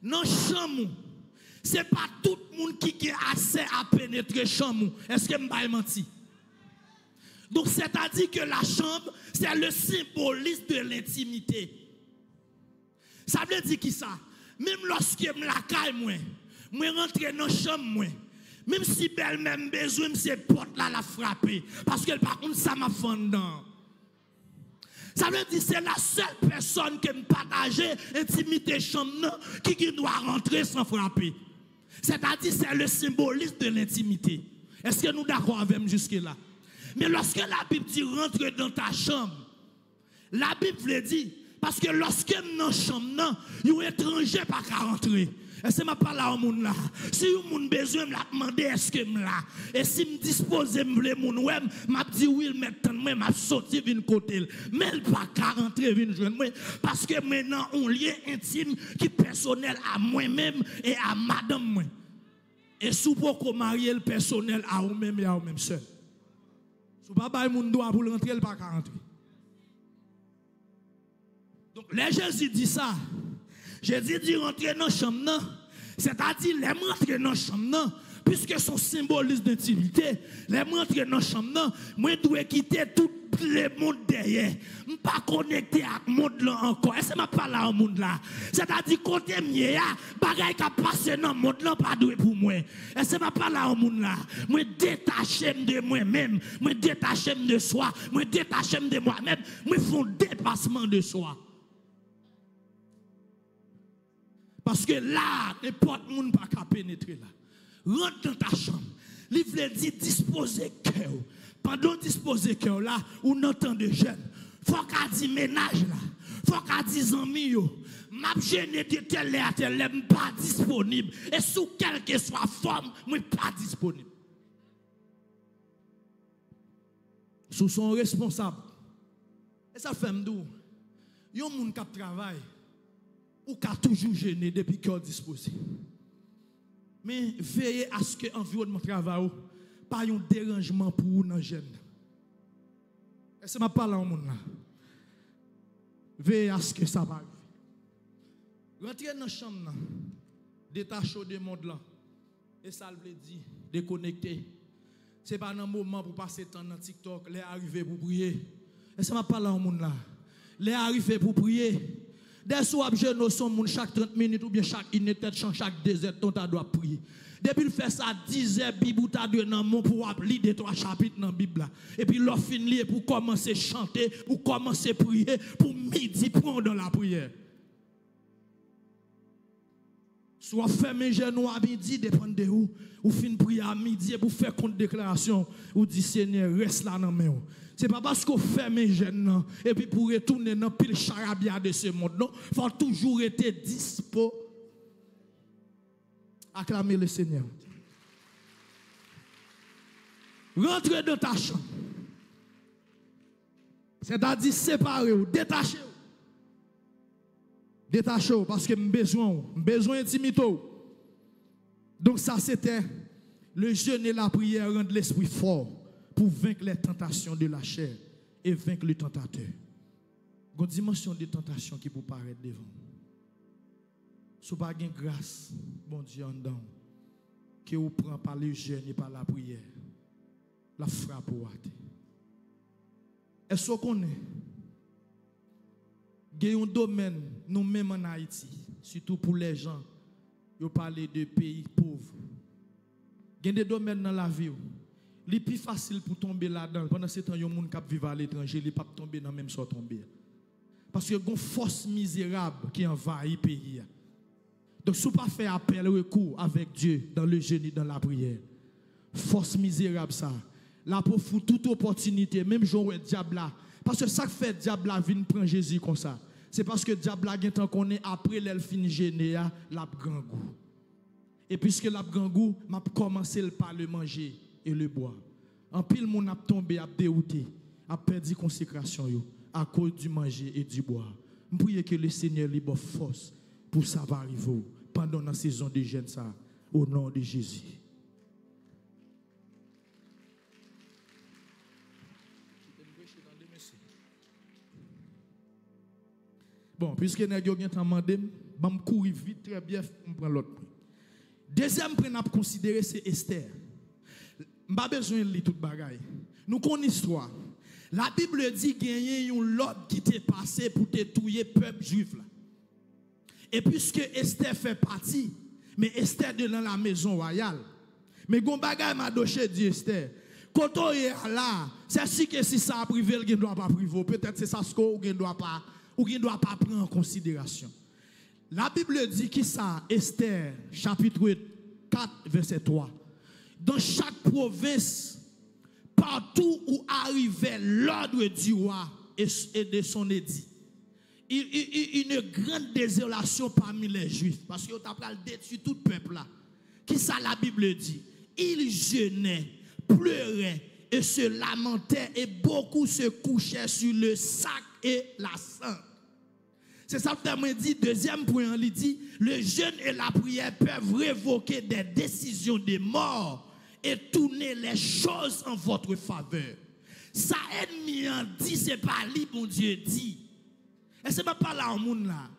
Dans la chambre, ce n'est pas tout le monde qui a accès à pénétrer la chambre. Est-ce que je ne menti? Donc, c'est-à-dire que la chambre, c'est le symbolisme de l'intimité. Ça veut dire qui ça? Même lorsque je me la caille, moi rentre dans la chambre, même si belle même besoin, c'est porte là la frapper. Parce que par contre, ça m'a fendu. Ça veut dire que c'est la seule personne qui me partage intimité chambre qui doit rentrer sans frapper. C'est-à-dire que c'est le symbolisme de l'intimité. Est-ce que nous sommes d'accord avec moi jusque-là? Mais lorsque la Bible dit rentre dans ta chambre, la Bible veut dire, parce que lorsque dans la chambre, un étranger pas qu'à rentrer. Est-ce que je parle à un monde là? Si un monde besoin, je me demande est-ce que je là? Et si je me dispose, je veux mon ouais, je dis oui, maintenant, je sorti d'une côté. Mais il pas qu'à rentrer, moi, parce que maintenant, on lien intime qui est personnel à moi-même et à madame moi. Et si vous pouvez marier le personnel à vous-même et à vous-même seul. Si vous ne pouvez pas droit pour rentrer, il pas qu'à rentrer. Donc, les Jésus dit ça. Jésus dit rentrer dans la chambre, c'est-à-dire les rentrer dans la chambre, puisque son symbolisme d'intimité, les rentrer dans la chambre, moi je dois quitter tout le monde derrière. Je ne suis pas connecté avec le monde là encore. Est-ce que je parle à un monde là? C'est-à-dire côté mien, bagay qui a passé dans le monde là, pas doué pour moi. Est-ce que je parle à un monde là? Moi détaché de moi-même, moi détaché de soi, moi détaché de moi-même, moi fais un dépassement de soi. Parce que là, n'importe qui ne peut pas pénétrer là. Rentre dans ta chambre. Il veut dire disposer cœur. Pendant disposer cœur là, on entend de jeunes. Faut qu'à dire ménage là. Faut qu'à dire amis yo. M'a gêné de tel et tel, pas disponible. Et sous quelle que soit forme, moi pas disponible. Sous son responsable. Et ça fait m'dou. Yon moun k'ap travail. Ou qu'a toujours gêné depuis qu'on disposé. Mais veillez à ce que l'environnement de travail pas un dérangement pour vous dans le jeune. Est-ce que je parle à un monde là? Veillez à ce que ça va arriver. Rentrez dans la chambre, détachez de monde là. Et ça veut dire déconnecter. Ce n'est pas un moment pour passer temps dans TikTok, les arriver pour prier. Est-ce que je parle à un monde là? Les arriver pour prier. Dès que je nous sommes chaque 30 minutes ou bien chaque unité, chaque 2 heures, tu dois prier. Depuis qu'il fait ça 10 heures, Bible, tu as deux noms pour lire 2-3 chapitres dans la Bible. Et puis, l'offre finit pour commencer à chanter, pour commencer à prier, pour midi, prendre dans la prière. Soit fermez genoux à midi, dépend de où. Ou fin prier à midi pour faire compte déclaration. Ou dit Seigneur, reste là dans mes mains. Ce n'est pas parce qu'on ferme les jeunes et puis pour retourner dans le charabia de ce monde, non. Il faut toujours être dispo. Acclamer le Seigneur. Rentrez dans ta chambre. C'est-à-dire séparer ou détacher. Détacher parce que j'ai besoin d'intimité. Donc ça c'était le jeûne et la prière rendent l'esprit fort pour vaincre les tentations de la chair et vaincre le tentateur. Il y a une dimension de tentation qui peut paraître devant. Si vous n'avez pas de grâce, bon Dieu, en dedans, que vous prenez par le jeûne et par la prière, la frappe au hâte. Est-ce qu'on est? Il y a un domaine, nous-mêmes en Haïti, surtout pour les gens, qui parlent de pays pauvres. Il y a des domaines dans la vie. Il est plus facile pour tomber là-dedans. Pendant ce temps, il y a des gens qui vivent à l'étranger, ils ne peuvent pas tomber dans le même sort tomber. Parce qu'il y a une force misérable qui envahit le pays. Donc, si vous ne pas faire appel, recours avec Dieu dans le jeûne et dans la prière, force misérable ça. Là, pour foutre toute opportunité, même genre le diable là. Parce que ça fait diable là vient prendre Jésus comme ça. C'est parce que diable là, tant qu'on est après l'elle fin gêné, la grand goût. Et puisque la grand goût, m'a commencé par le manger et le boire. En pile, mon a tombé, a dérouté, a perdu consécration yo, à cause du manger et du boire. Je prie que le Seigneur libère force pour ça va arriver pendant la saison de jeûne ça, au nom de Jésus. Bon, puisque nous avons demandé, je vais courir vite, très bien, je prends l'autre point. Deuxième point à considérer, c'est Esther. Je n'ai pas besoin de lire toute bagaille. Nous connaissons l'histoire. La Bible dit qu'il y a un l'ordre qui t'est passé pour te tuer le peuple juif. Là. Et puisque Esther fait partie, mais Esther est dans la maison royale. Mais gon bagaille m'a doché dit Esther. Quand on est là, c'est sûr que si ça a privé, il ne doit pas priver. Peut-être c'est ça ce qu'on ne doit pas prendre en considération. La Bible dit que ça, Esther, chapitre 4, verset 3. Dans chaque province, partout où arrivait l'ordre du roi et de son édit, une grande désolation parmi les Juifs. Parce qu'on a détruit tout le peuple là. Qui ça la Bible dit? Ils jeûnaient, pleuraient et se lamentaient et beaucoup se couchaient sur le sac et la cendre. C'est ça que je dit. Deuxième point, il dit, le jeûne et la prière peuvent révoquer des décisions de mort et tourner les choses en votre faveur. Ça ennemi en dit, c'est pas lui, mon Dieu dit. Et c'est pas là au monde là.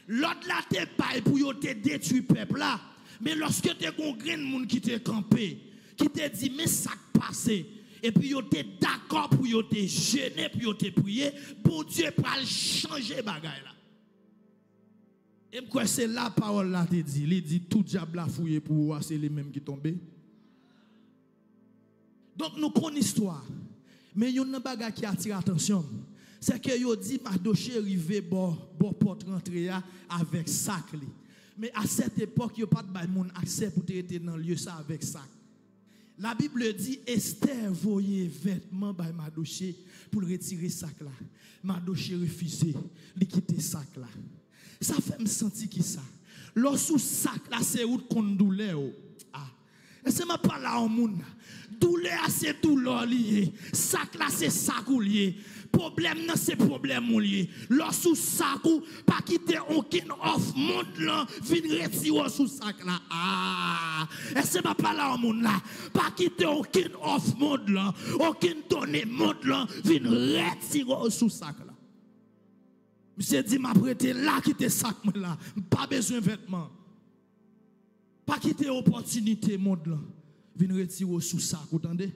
L'autre là te paye pour te détruire peuple là. Mais lorsque tu as un grand monde qui te campé, qui te dit mais ça passé, et puis tu es d'accord pour te jeûner, pour te prier, bon Dieu pour changer bagaille là. Et quoi c'est la parole là te dit, il dit tout diable a fouillé pour voir c'est les mêmes qui tombent. Donc nous connaissons l'histoire. Mais il y a une bagaille qui attire l'attention. C'est que yo dit Mardoché arrivé bon porte rentrer avec sac li. Mais à cette époque yo pas de moun accès pour être dans lieu ça avec sac. La Bible dit Esther voyait vêtements by Mardoché pour retirer sac là. Mardoché refusé, li quitter sac là. Ça fait me sentir qui ça. Lorsque sac là c'est où qu'on douleur. Ah. Et c'est ma pas là au monde. Douleur c'est douleur lié. Sac là c'est sac lié. Problème non c'est problème lié. Lorsque sac ou pas quitter aucun off monde là, vinn retirer sous sac là. Ah. Et c'est ma pas là au monde là. Pas quitter aucun off monde là, aucun donné monde là, vinn retirer sous sac là. Monsieur dit m'a prêté là quitter sac là, pas besoin de vêtements. Pas quitter opportunité monde là. Vinn retirer sous sac, vous entendez?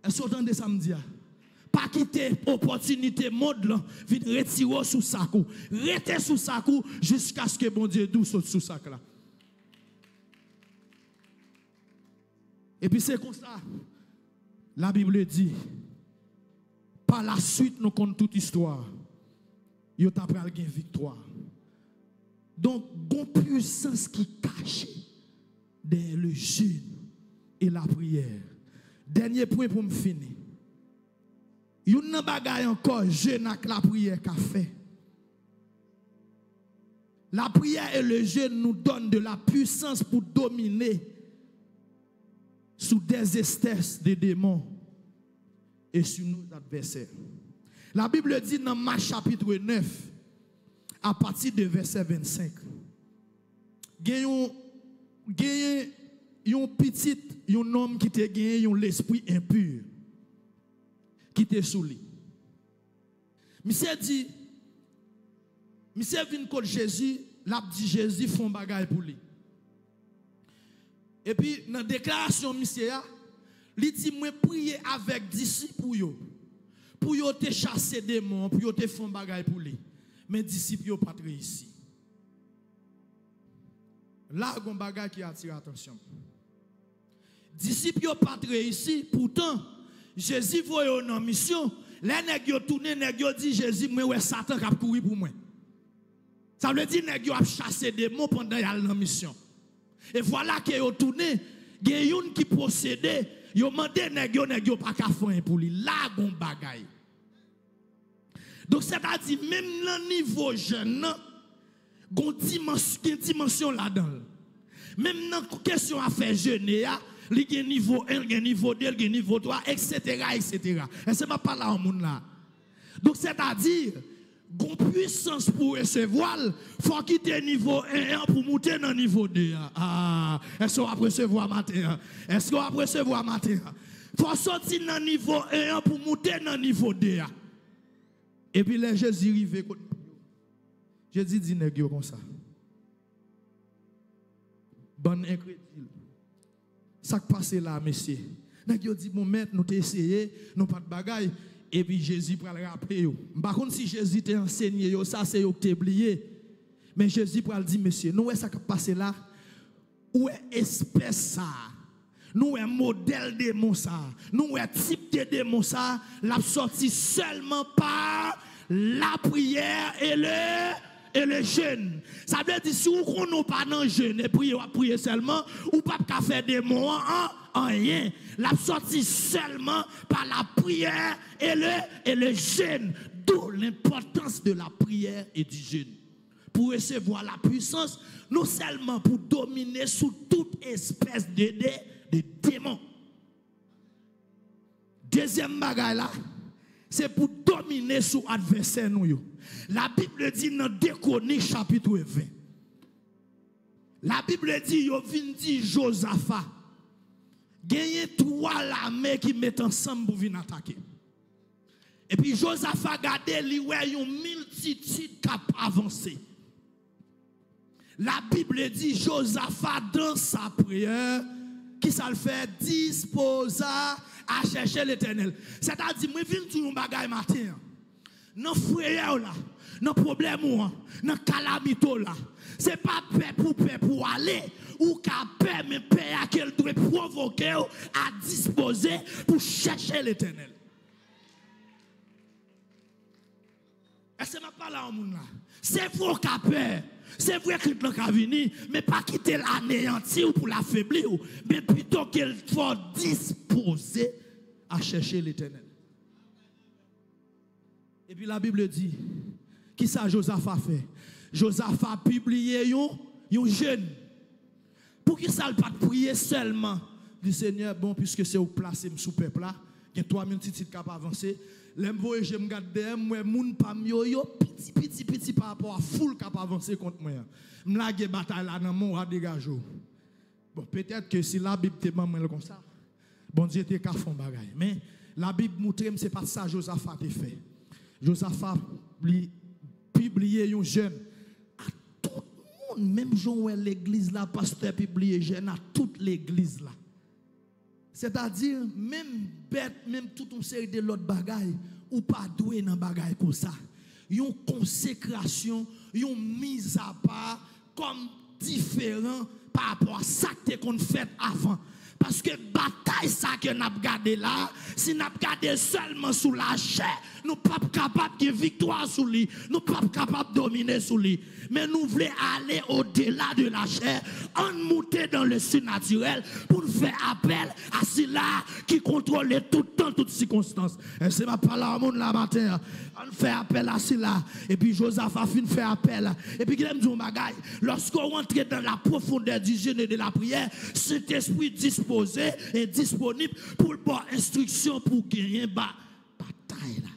Est-ce que vous entendez ça me dit? Pas quitter opportunité monde là, vinn retirer sous sac ou. Rester sous sac ou jusqu'à ce que bon Dieu dou saute sous sac là. Et puis c'est comme ça. La Bible dit par la suite nous compte toute histoire. Yo t'a pral gen victoire. Donc bon puissance qui cache derrière le jeûne et la prière. Dernier point pour me finir. Yon nan bagay encore jeûne avec la prière qu'a fait. La prière et le jeûne nous donnent de la puissance pour dominer sous des espèces de démons et sur nos adversaires. La Bible dit dans Marc chapitre 9, à partir de verset 25, il y a un petit homme qui te gagné l'esprit impur, qui te sous lui. Monsieur dit, monsieur vient contre Jésus, l'a dit Jésus font bagaille pour lui. Et puis dans la déclaration monsieur il dit moi prier avec disciples pour yo te chasser des démons, pour yo te font bagaille pour lui. Mais disciples yo pas réussi. Là gon bagaille qui attire attention. Disciples yo pas réussi, pourtant Jésus voyait en mission, les nèg yo tourné, nèg yo dit Jésus moi ouais Satan qui courir pour moi. Ça veut dire nèg yo a chassé des démons pendant yal en mission. Et voilà que yo tourné, gen yon qui possédait, yo mandé nèg yo pas ka faire pour lui. Là gon bagaille. Donc c'est-à-dire même le niveau jeune, gon dimension là-dedans. Même dans question à faire jeûner, il y a niveau 1, il y a niveau 2, il y a niveau 3, etc. etc. Et c'est pas là au monde là. Donc c'est-à-dire gon puissance pour recevoir, faut quitter niveau 1 pour monter dans niveau 2. Ah, est-ce qu'on va recevoir matin? Est-ce qu'on va recevoir matin? faut sortir dans le niveau 1 pour monter dans le niveau 2. Et puis les Jésus arrivé. Jésus dit nèg comme ça. Bon incrédule. Ça qui passe là, monsieur. Nèg yo dit bon maître, nous t'ai essayé, nous pas de bagaille. Et puis Jésus pour le rappeler yo. Par contre si Jésus t'a enseigné yo, ça c'est yo qui t'a oublié. Mais Jésus pour le dire monsieur, nous ça qui passe là. Où est espèce ça? Nous est modèle de démon ça. Nous est type de démon ça. L'a sorti seulement par la prière et le jeûne. Ça veut dire si vous ne pas dans le jeûne et prier seulement, ou pas qu'à faire des mots en rien. La sortie seulement par la prière et le jeûne. D'où l'importance de la prière et du jeûne. Pour recevoir la puissance, non seulement pour dominer sous toute espèce de démons. Deuxième bagaille là, c'est pour dominer sous adversaire nous. La Bible dit dans 2 Chroniques chapitre 20. La Bible dit yo vinn dit Josaphat gagné 3 l'armée qui mettent ensemble pour venir attaquer. Et puis Josaphat gardé li ouais une multitude qui avancer. La Bible dit Josaphat dans sa prière qui ça le fait disposa à chercher l'Éternel. C'est-à-dire moi viens tout un bagage matin. Non frère là, non problème non calamité là. C'est pas paix pour aller ou qu'à paix mais paix à qu'elle doit provoquer à disposer pour chercher l'Éternel. Est-ce que je parle à un monde là? C'est vrai qu'à paix. C'est vrai que l'on a venu, mais pas quitter l'anéantir ou pour l'affaiblir, mais plutôt qu'il faut disposer à chercher l'Éternel. Et puis la Bible dit, qui ça Josaphat fait? Josaphat a publié un jeûne. Pour qui ça ne pas prier seulement? Du Seigneur, bon, puisque c'est au placé sous peuple là, il y a 3000 titres qui peuvent avancer. L'envoyé, je me garde moi, moun pa yo petit par rapport à foule qui a avancé contre moi. M'lage bataille là dans mon dégage. Bon, peut-être que si la Bible te maman comme ça, bon Dieu te ka font bagaille. Mais la Bible montre que c'est pas ça Josaphat te fait. Josaphat publié un jeune à tout le monde, même Jean l'église là, pasteur publié jeune à toute l'église là. C'est-à-dire, même bête, même toute une série de l'autre bagaille, ou pas doué dans bagaille comme ça. Une consécration, une mise à part, comme différent par rapport à ça qu'on fait avant. Parce que bataille ça que nous avons gardé là, si nous avons gardé seulement sous la chair, nous ne sommes pas capables de victoire sous lui, nous ne sommes pas capables de dominer sous lui. Mais nous voulons aller au-delà de la chair, en monter dans le surnaturel pour faire appel à celui-là qui contrôle tout le temps, toutes circonstances. Et c'est ma parole au monde là matin. On fait appel à celui-là. Et puis Josaphat fait appel. Et puis il aime dire bagaille. Lorsqu'on rentre dans la profondeur du jeûne et de la prière, cet esprit disposé et disponible pour le bon instruction pour gagner bataille là.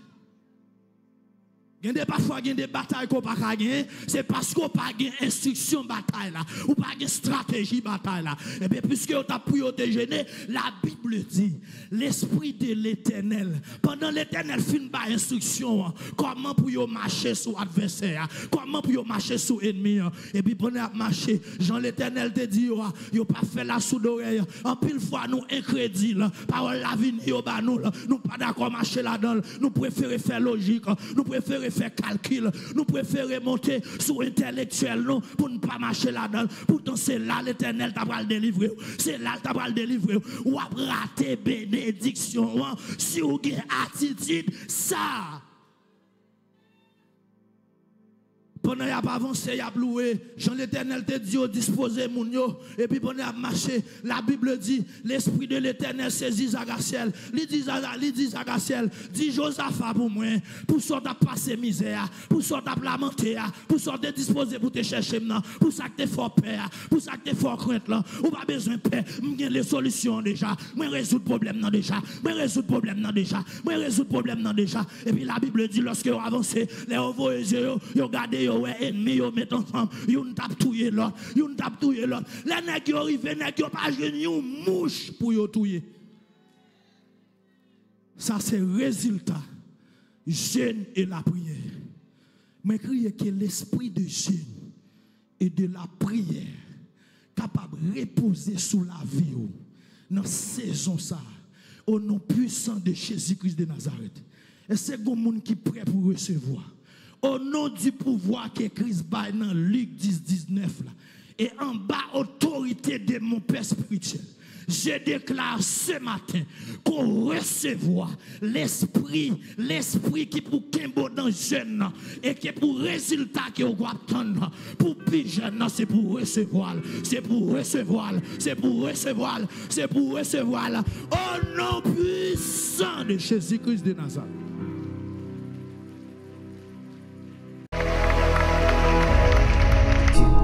Parfois, il y a des batailles qu'on n'a pas gagner, c'est parce qu'on n'a pas de instruction bataille là, ou pas de stratégie bataille là. Et bien, puisque on t'a pris au déjeuner, la Bible dit, l'esprit de l'Éternel, pendant l'Éternel fin par instruction, comment pour marcher sur l'adversaire, comment pour marcher sur l'ennemi, et puis pendant marcher, Jean l'Éternel te dit, yo pas fait la sous d'oreille, en pile fois nous incrédules, parole la vie nous pas d'accord marcher là-dedans, nous préférons faire logique, nous préférons faire calcul, nous préférons monter sur intellectuel non, pour ne pas marcher là-dedans. Pourtant, c'est là l'Éternel t'a pas le délivrer. C'est là t'a pas le délivrer. Ou à rater bénédiction si vous avez attitude, ça. Pendant qu'il a pas avancé, il a loué. Jean l'Éternel te dit, disposez mon yo. Et puis pendant qu'il a marché, la Bible dit, l'esprit de l'Éternel saisit Zagasiel. Il dit Zagasiel, dit Josaphat pour moi, pour sortir de passer misère, pour sortir de lamenter, pour sortir de disposer pour te chercher maintenant, pour ça que tu fort peur, pour ça que tu fort crainte là. Ou pas besoin de paix, j'ai les solutions déjà. Moi résoudre le problème déjà. Moi résoudre le problème déjà. Moi résoudre le problème déjà. Et puis la Bible dit, lorsque vous avancez, les envoyés, vous regardez ouais ennemi yo met ensemble yon tap touyer l'autre les nèg yo arrivé nèg yo pas jeune yon mouche pour yo touyer Ça, c'est le résultat. Jeûne et la prière. Mais crier que l'esprit de jeûne et de la prière capable de reposer sous la vie dans saison ça au nom puissant de Jésus-Christ de Nazareth. Et c'est un monde qui est prêt pour recevoir. Au nom du pouvoir que Christ bat dans Luc 10, 19 là, et en bas autorité de mon Père spirituel. Je déclare ce matin qu'on recevoir l'esprit qui pour Kimbo dans le jeune et qui pour résultat qui on va attendre pour plus jeune, c'est pour recevoir, c'est pour recevoir, c'est pour recevoir, c'est pour recevoir au nom puissant de Jésus-Christ de Nazareth.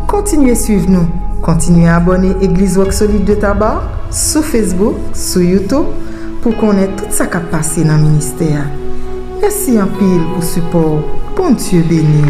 Continuez à suivre nous. Continuez à abonner Église Rock Solide de Tabar sur Facebook, sur YouTube pour connaître tout ça qui a passé dans le ministère. Merci en pile pour le support. Bon Dieu béni.